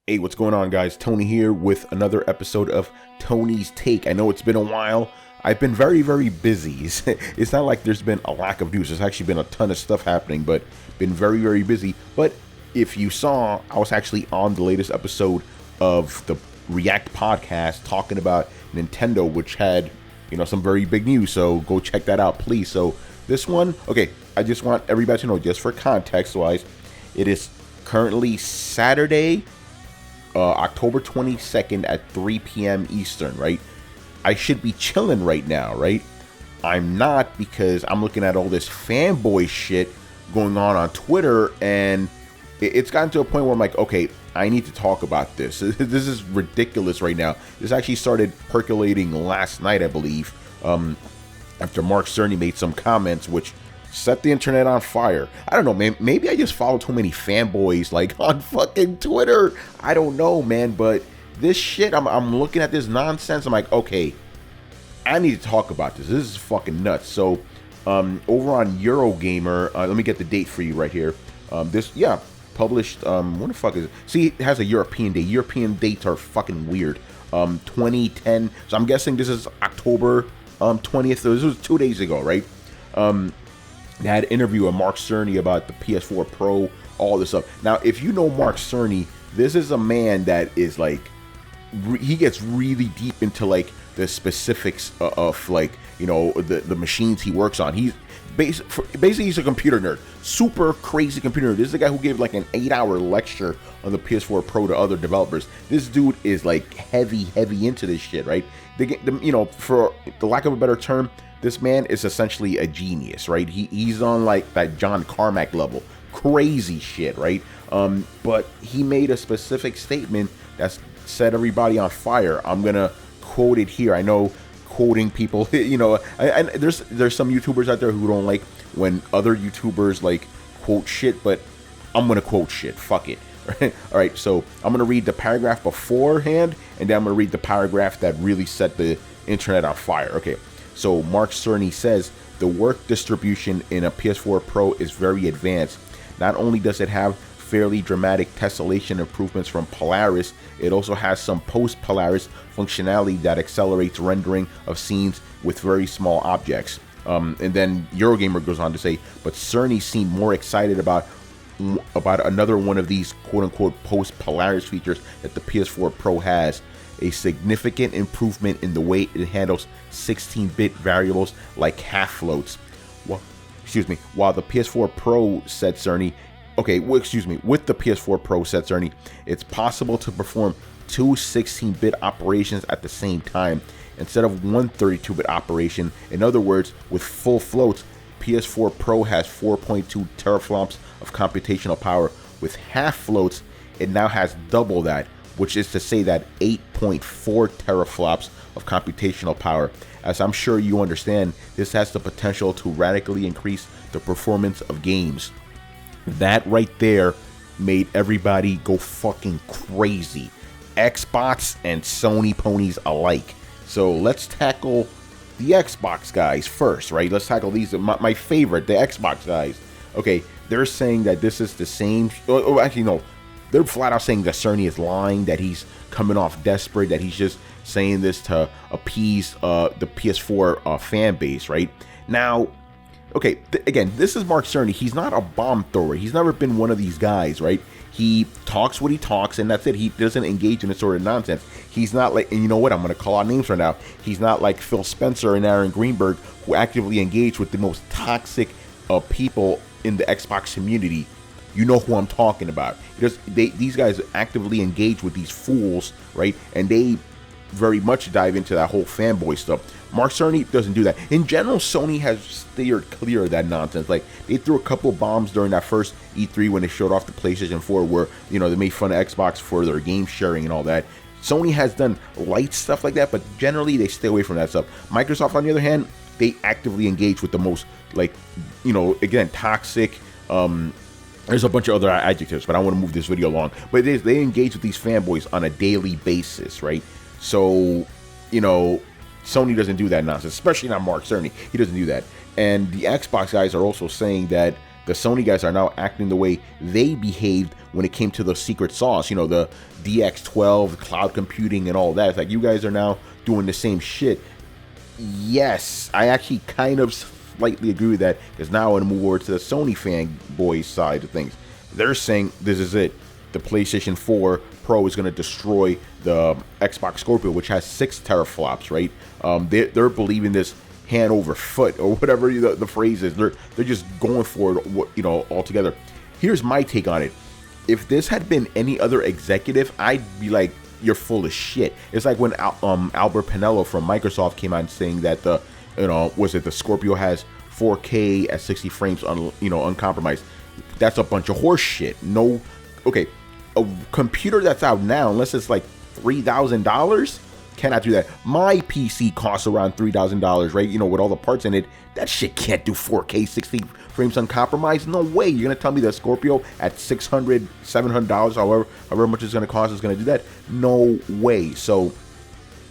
Hey, what's going on, guys? Tony here with another episode of Tony's Take. I know it's been a while. I've been very busy. It's not like there's been a lack of news. There's actually been a ton of stuff happening, but been very busy. But if you saw, I was actually on the latest episode of the React podcast talking about Nintendo, which had, some very big news. So go check that out, please. So this one, okay, I just want everybody to know, just for context-wise, it is currently Saturday, October 22nd at 3 p.m. Eastern, right? I should be chilling right now, right? I'm not, because I'm looking at all this fanboy shit going on Twitter, and it's gotten to a point where I'm like, okay, I need to talk about this. This is ridiculous right now. This actually started percolating last night, I believe, after Mark Cerny made some comments which set the internet on fire. I don't know, man. Maybe I just follow too many fanboys like on fucking Twitter. I don't know, man. But this shit, I'm looking at this nonsense. I'm like, okay, I need to talk about this. This is fucking nuts. So, over on EuroGamer, let me get the date for you right here. Published. When the fuck is it? See, it has a European date. European dates are fucking weird. 2010. So I'm guessing this is October 20th. So this was 2 days ago, right? They had an interview with Mark Cerny about the PS4 Pro, all this stuff. Now, if you know Mark Cerny, this is a man that is like, he gets really deep into like the specifics of like, the machines he works on. He's basically he's a computer nerd, super crazy computer nerd. This is the guy who gave like an 8-hour lecture on the PS4 Pro to other developers. This dude is like heavy into this shit, right? For the lack of a better term, this man is essentially a genius, right? He's on like that John Carmack level, crazy shit, right? But he made a specific statement that's set everybody on fire. I'm gonna quote it here. I know quoting people, and there's some YouTubers out there who don't like when other YouTubers like quote shit, but I'm gonna quote shit. Fuck it. Right? All right. So I'm gonna read the paragraph beforehand, and then I'm gonna read the paragraph that really set the internet on fire. Okay. So Mark Cerny says the work distribution in a PS4 Pro is very advanced. Not only does it have fairly dramatic tessellation improvements from Polaris, it also has some post-Polaris functionality that accelerates rendering of scenes with very small objects. And then EuroGamer goes on to say, but Cerny seemed more excited about another one of these quote-unquote post-Polaris features that the PS4 Pro has. A significant improvement in the way it handles 16-bit variables like half floats. While the PS4 Pro, said Cerny, with the PS4 Pro, said Cerny, it's possible to perform two 16-bit operations at the same time instead of one 32-bit operation. In other words, with full floats, PS4 Pro has 4.2 teraflops of computational power. With half floats, it now has double that, which is to say that 8.4 teraflops of computational power. As I'm sure you understand, this has the potential to radically increase the performance of games. That right there made everybody go fucking crazy. Xbots and Sony Ponies alike. So let's tackle the Xbox guys first, right? Let's tackle these. My favorite, the Xbox guys. Okay, they're saying that this is the same. Actually, no. They're flat out saying that Cerny is lying, that he's coming off desperate, that he's just saying this to appease the PS4 fan base, right? Now, okay, again, this is Mark Cerny. He's not a bomb thrower. He's never been one of these guys, right? He talks what he talks, and that's it. He doesn't engage in this sort of nonsense. He's not like, and you know what? I'm going to call out names right now. He's not like Phil Spencer and Aaron Greenberg, who actively engage with the most toxic people in the Xbox community. You know who I'm talking about. Because these guys actively engage with these fools, right? And they very much dive into that whole fanboy stuff. Mark Cerny doesn't do that. In general, Sony has steered clear of that nonsense. Like, they threw a couple bombs during that first E3 when they showed off the PlayStation 4 where, they made fun of Xbox for their game sharing and all that. Sony has done light stuff like that, but generally they stay away from that stuff. Microsoft, on the other hand, they actively engage with the most, like, again, toxic, there's a bunch of other adjectives, but I want to move this video along. But they engage with these fanboys on a daily basis, right? So, Sony doesn't do that nonsense, especially not Mark Cerny. He doesn't do that. And the Xbox guys are also saying that the Sony guys are now acting the way they behaved when it came to the secret sauce, you know, the DX12, cloud computing and all that. It's like you guys are now doing the same shit. Yes, I actually kind of slightly agree with that, because now I want to move over to the Sony fanboy side of things. They're saying this is it. The PlayStation 4 Pro is going to destroy the Xbox Scorpio, which has 6 teraflops, right? They're believing this hand over foot, or whatever the phrase is. They're just going for it, you know, altogether. Here's my take on it. If this had been any other executive, I'd be like, you're full of shit. It's like when Albert Pinello from Microsoft came out saying that the, you know, was it the Scorpio has 4K at 60 frames, uncompromised. That's a bunch of horse shit. No, okay, a computer that's out now, unless it's like $3,000, cannot do that. My PC costs around $3,000, right? You know, with all the parts in it, that shit can't do 4K 60 frames uncompromised. No way. You're gonna tell me the Scorpio at $600, $700, however much it's gonna cost, is gonna do that? No way. So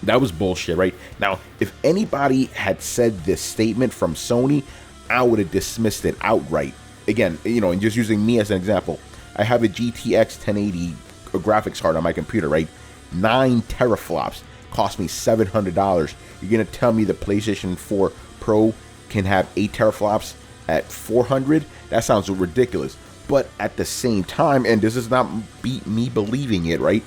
that was bullshit, right? Now, if anybody had said this statement from Sony, I would have dismissed it outright. Again, you know, and just using me as an example, I have a GTX 1080 graphics card on my computer, right? 9 teraflops. Cost me $700. You're gonna tell me the PlayStation 4 Pro can have 8 teraflops at $400? That sounds ridiculous. But at the same time, and this is not me believing it, right?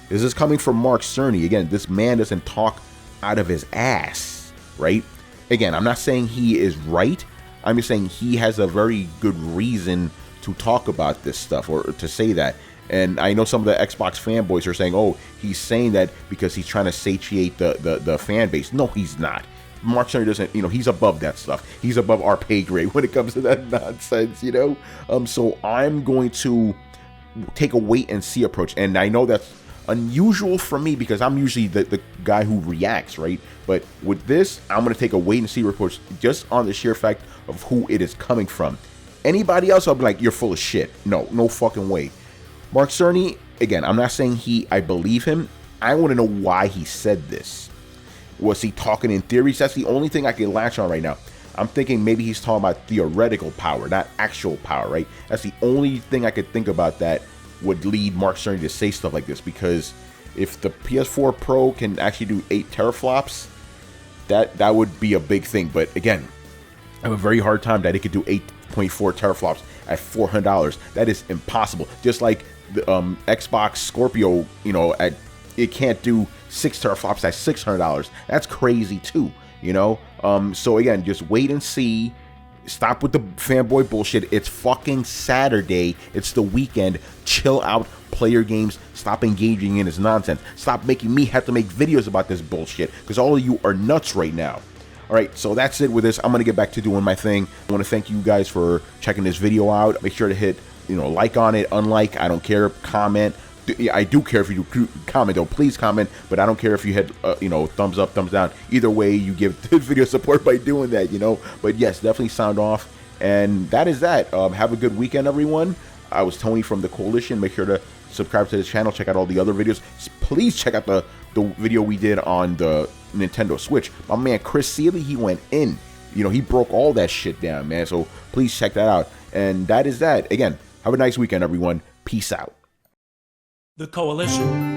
This is coming from Mark Cerny. Again, this man doesn't talk out of his ass, right? Again, I'm not saying he is right. I'm just saying he has a very good reason to talk about this stuff, or to say that. And I know some of the Xbox fanboys are saying, oh, he's saying that because he's trying to satiate the fan base. No, he's not. Mark Cerny doesn't, you know, he's above that stuff. He's above our pay grade when it comes to that nonsense, you know? So I'm going to take a wait and see approach. And I know that's unusual for me, because I'm usually the guy who reacts, right? But with this, I'm going to take a wait and see approach, just on the sheer fact of who it is coming from. Anybody else, I'll be like, you're full of shit. No fucking way. Mark Cerny, again, I'm not saying I believe him. I want to know why he said this. Was he talking in theories? That's the only thing I can latch on right now. I'm thinking maybe he's talking about theoretical power, not actual power, right? That's the only thing I could think about that would lead Mark Cerny to say stuff like this, because if the PS4 Pro can actually do 8 teraflops, that would be a big thing. But again, I have a very hard time that it could do 8.4 teraflops at $400. That is impossible. Just like the Xbox Scorpio, you know, it can't do 6 teraflops at $600. That's crazy too, you know. So again, just wait and see. Stop with the fanboy bullshit. It's fucking Saturday. It's the weekend. Chill out. Play your games. Stop engaging in this nonsense. Stop making me have to make videos about this bullshit, because all of you are nuts right now. All right, so that's it with this. I'm gonna get back to doing my thing. I want to thank you guys for checking this video out. Make sure to hit, you know, like on it, unlike, I don't care, comment. I do care if you do comment, though. Please comment, but I don't care if you hit, you know, thumbs up, thumbs down. Either way, you give the video support by doing that, you know. But yes, definitely sound off. And that is that. Have a good weekend, everyone. I was Tony from the Koalition. Make sure to subscribe to this channel. Check out all the other videos. Please check out the video we did on the Nintendo Switch. My man Chris Seeley, he went in. You know, he broke all that shit down, man. So please check that out. And that is that. Again, have a nice weekend, everyone. Peace out. The Koalition.